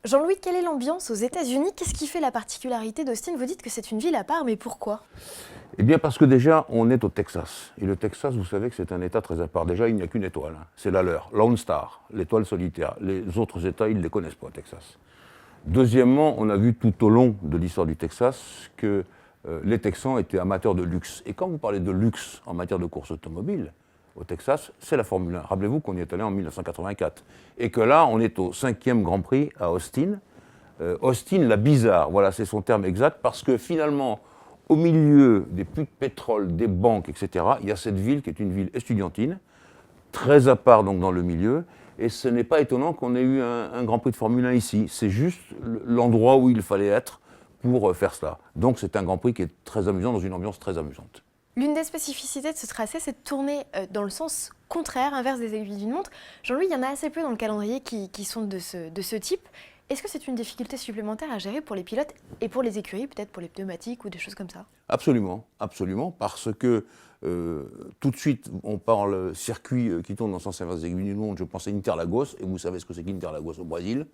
Jean-Louis, quelle est l'ambiance aux États-Unis? Qu'est-ce qui fait la particularité d'Austin? Vous dites que c'est une ville à part, mais pourquoi? Eh bien parce que déjà, on est au Texas. Et le Texas, vous savez que c'est un État très à part. Déjà, il n'y a qu'une étoile, hein. C'est la leur, Lone Star, l'étoile solitaire. Les autres États, ils ne les connaissent pas au Texas. Deuxièmement, on a vu tout au long de l'histoire du Texas que les Texans étaient amateurs de luxe. Et quand vous parlez de luxe en matière de course automobile, au Texas, c'est la Formule 1. Rappelez-vous qu'on y est allé en 1984. Et que là, on est au 5e Grand Prix à Austin. Austin, la bizarre, voilà, c'est son terme exact, parce que finalement, au milieu des puits de pétrole, des banques, etc., il y a cette ville qui est une ville estudiantine, très à part donc dans le milieu, et ce n'est pas étonnant qu'on ait eu un Grand Prix de Formule 1 ici. C'est juste l'endroit où il fallait être pour faire cela. Donc c'est un Grand Prix qui est très amusant, dans une ambiance très amusante. L'une des spécificités de ce tracé, c'est de tourner dans le sens contraire, inverse des aiguilles d'une montre. Jean-Louis, il y en a assez peu dans le calendrier qui sont de ce type. Est-ce que c'est une difficulté supplémentaire à gérer pour les pilotes et pour les écuries, peut-être pour les pneumatiques ou des choses comme ça? Absolument, absolument, parce que tout de suite, on parle circuit qui tourne dans le sens inverse des aiguilles d'une montre. Je pense à Interlagos, et vous savez ce que c'est qu'Interlagos au Brésil.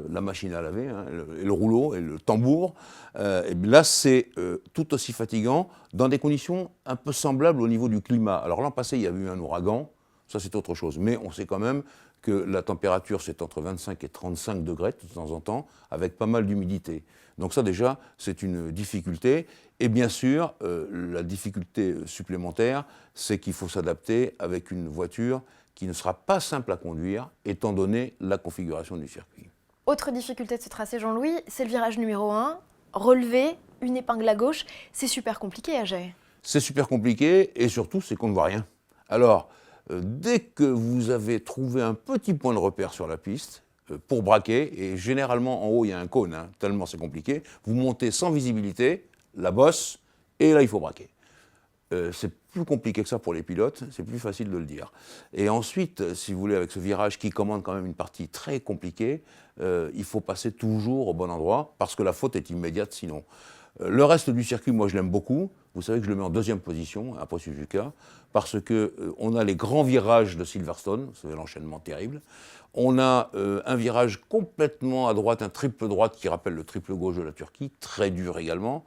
La machine à laver, hein, le rouleau et le tambour. Et là, c'est tout aussi fatigant dans des conditions un peu semblables au niveau du climat. Alors l'an passé, il y a eu un ouragan, ça c'est autre chose. Mais on sait quand même que la température, c'est entre 25 et 35 degrés de temps en temps, avec pas mal d'humidité. Donc ça déjà, c'est une difficulté. Et bien sûr, la difficulté supplémentaire, c'est qu'il faut s'adapter avec une voiture qui ne sera pas simple à conduire, étant donné la configuration du circuit. Autre difficulté de ce tracé, Jean-Louis, c'est le virage numéro 1, relevé, une épingle à gauche, c'est super compliqué à gérer. C'est super compliqué et surtout, c'est qu'on ne voit rien. Alors, dès que vous avez trouvé un petit point de repère sur la piste, pour braquer, et généralement en haut il y a un cône, hein, tellement c'est compliqué, vous montez sans visibilité, la bosse, et là il faut braquer. C'est plus compliqué que ça pour les pilotes, c'est plus facile de le dire. Et ensuite, si vous voulez, avec ce virage qui commande quand même une partie très compliquée, il faut passer toujours au bon endroit, parce que la faute est immédiate sinon. Le reste du circuit, moi je l'aime beaucoup. Vous savez que je le mets en deuxième position, après Suzuka, parce qu'on a les grands virages de Silverstone, c'est l'enchaînement terrible. On a un virage complètement à droite, un triple droite qui rappelle le triple gauche de la Turquie, très dur également.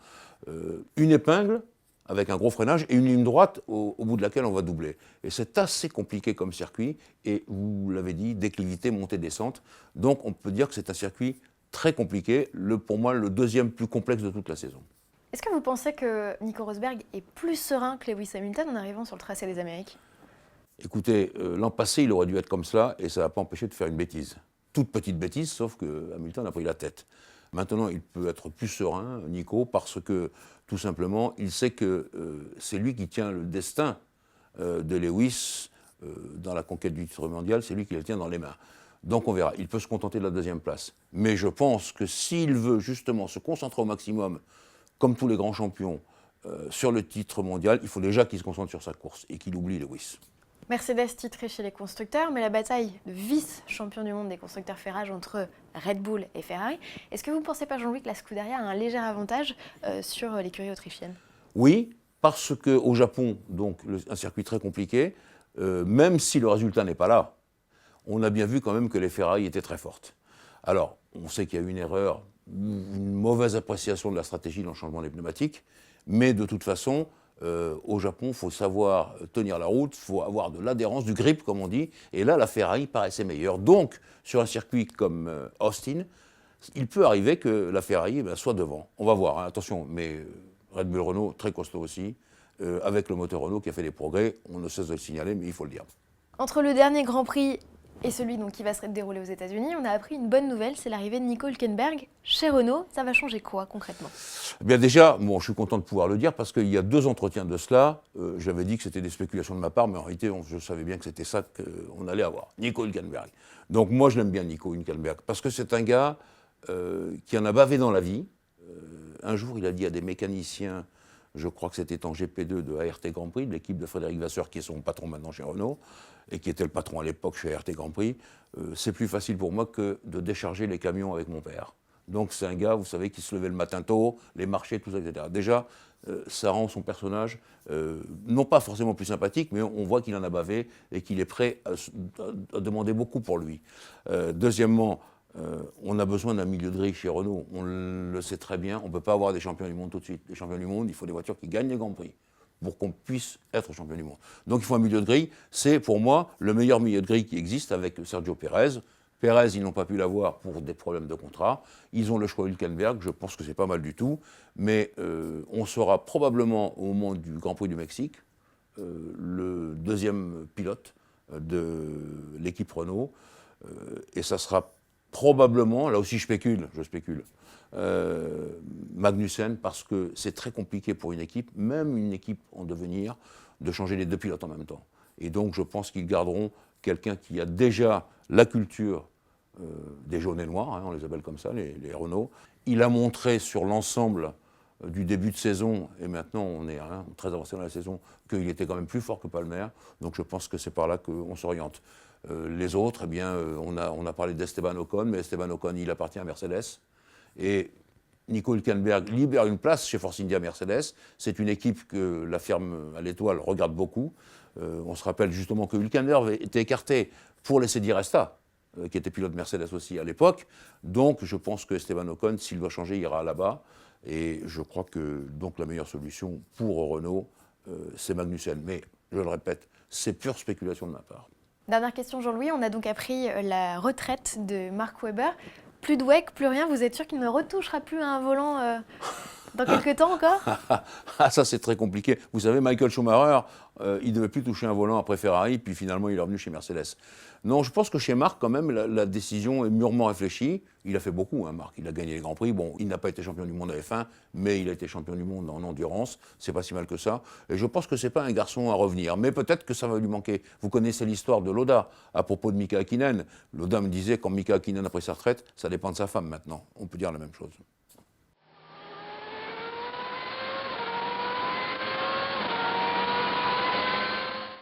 Une épingle, avec un gros freinage, et une ligne droite au bout de laquelle on va doubler. Et c'est assez compliqué comme circuit, et vous l'avez dit, déclivité, montée, descente. Donc on peut dire que c'est un circuit très compliqué, pour moi le deuxième plus complexe de toute la saison. Est-ce que vous pensez que Nico Rosberg est plus serein que Lewis Hamilton en arrivant sur le tracé des Amériques? Écoutez, l'an passé il aurait dû être comme cela, et ça n'a pas empêché de faire une bêtise. Toute petite bêtise, sauf que Hamilton a pris la tête. Maintenant, il peut être plus serein, Nico, parce que, tout simplement, il sait que c'est lui qui tient le destin de Lewis dans la conquête du titre mondial, c'est lui qui le tient dans les mains. Donc on verra, il peut se contenter de la deuxième place. Mais je pense que s'il veut justement se concentrer au maximum, comme tous les grands champions, sur le titre mondial, il faut déjà qu'il se concentre sur sa course et qu'il oublie Lewis. Mercedes titré chez les constructeurs, mais la bataille de vice-champion du monde des constructeurs fait rage entre Red Bull et Ferrari. Est-ce que vous ne pensez pas, Jean-Louis, que la Scuderia a un léger avantage sur l'écurie autrichienne? Oui, parce qu'au Japon, donc un circuit très compliqué, même si le résultat n'est pas là, on a bien vu quand même que les Ferrari étaient très fortes. Alors, on sait qu'il y a eu une erreur, une mauvaise appréciation de la stratégie dans le changement des pneumatiques, mais de toute façon, au Japon, il faut savoir tenir la route, il faut avoir de l'adhérence, du grip, comme on dit, et là, la Ferrari paraissait meilleure. Donc, sur un circuit comme Austin, il peut arriver que la Ferrari soit devant. On va voir, hein, attention, mais Red Bull Renault, très costaud aussi, avec le moteur Renault qui a fait des progrès, on ne cesse de le signaler, mais il faut le dire. Entre le dernier Grand Prix et celui donc, qui va se dérouler aux États-Unis, on a appris une bonne nouvelle, c'est l'arrivée de Nico Hülkenberg chez Renault. Ça va changer quoi concrètement? Eh bien déjà, bon, je suis content de pouvoir le dire parce qu'il y a 2 entretiens de cela, j'avais dit que c'était des spéculations de ma part, mais en réalité, je savais bien que c'était ça qu'on allait avoir, Nico Hülkenberg. Donc moi, je l'aime bien, Nico Hülkenberg, parce que c'est un gars qui en a bavé dans la vie. Un jour, il a dit à des mécaniciens, je crois que c'était en GP2 de ART Grand Prix, de l'équipe de Frédéric Vasseur, qui est son patron maintenant chez Renault, et qui était le patron à l'époque chez ART Grand Prix, c'est plus facile pour moi que de décharger les camions avec mon père. Donc c'est un gars, vous savez, qui se levait le matin tôt, les marchés, tout ça, etc. Déjà, ça rend son personnage, non pas forcément plus sympathique, mais on voit qu'il en a bavé et qu'il est prêt à demander beaucoup pour lui. Deuxièmement, On a besoin d'un milieu de grille chez Renault. On le sait très bien. On ne peut pas avoir des champions du monde tout de suite. Les champions du monde, il faut des voitures qui gagnent les Grands Prix pour qu'on puisse être champion du monde. Donc il faut un milieu de grille. C'est pour moi le meilleur milieu de grille qui existe avec Sergio Pérez. Pérez, ils n'ont pas pu l'avoir pour des problèmes de contrat. Ils ont le choix Hülkenberg. Je pense que c'est pas mal du tout. Mais on sera probablement au moment du Grand Prix du Mexique le deuxième pilote de l'équipe Renault. Et ça sera probablement, là aussi je spécule, Magnussen, parce que c'est très compliqué pour une équipe, même une équipe en devenir, de changer les deux pilotes en même temps. Et donc je pense qu'ils garderont quelqu'un qui a déjà la culture des jaunes et noirs, hein, on les appelle comme ça, les Renault. Il a montré sur l'ensemble du début de saison, et maintenant on est très avancé dans la saison, qu'il était quand même plus fort que Palmer. Donc je pense que c'est par là qu'on s'oriente. Les autres, eh bien, on a parlé d'Esteban Ocon, mais Esteban Ocon, il appartient à Mercedes. Et Nico Hülkenberg libère une place chez Force India Mercedes. C'est une équipe que la firme à l'Étoile regarde beaucoup. On se rappelle justement que Hülkenberg était écarté pour laisser Di Resta, qui était pilote Mercedes aussi à l'époque. Donc je pense que Esteban Ocon, s'il doit changer, ira là-bas. Et je crois que donc la meilleure solution pour Renault, c'est Magnussen. Mais je le répète, c'est pure spéculation de ma part. Dernière question, Jean-Louis. On a donc appris la retraite de Mark Webber. Plus de WEC, plus rien. Vous êtes sûr qu'il ne retouchera plus à un volant dans quelques temps encore? Ah, ça c'est très compliqué. Vous savez, Michael Schumacher, il ne devait plus toucher un volant après Ferrari, puis finalement il est revenu chez Mercedes. Non, je pense que chez Marc, quand même, la décision est mûrement réfléchie. Il a fait beaucoup, hein, Marc. Il a gagné les Grands Prix. Bon, il n'a pas été champion du monde à F1, mais il a été champion du monde en endurance. C'est pas si mal que ça. Et je pense que c'est pas un garçon à revenir. Mais peut-être que ça va lui manquer. Vous connaissez l'histoire de Lauda à propos de Mika Häkkinen. Lauda me disait, quand Mika Häkkinen a pris sa retraite, ça dépend de sa femme maintenant. On peut dire la même chose.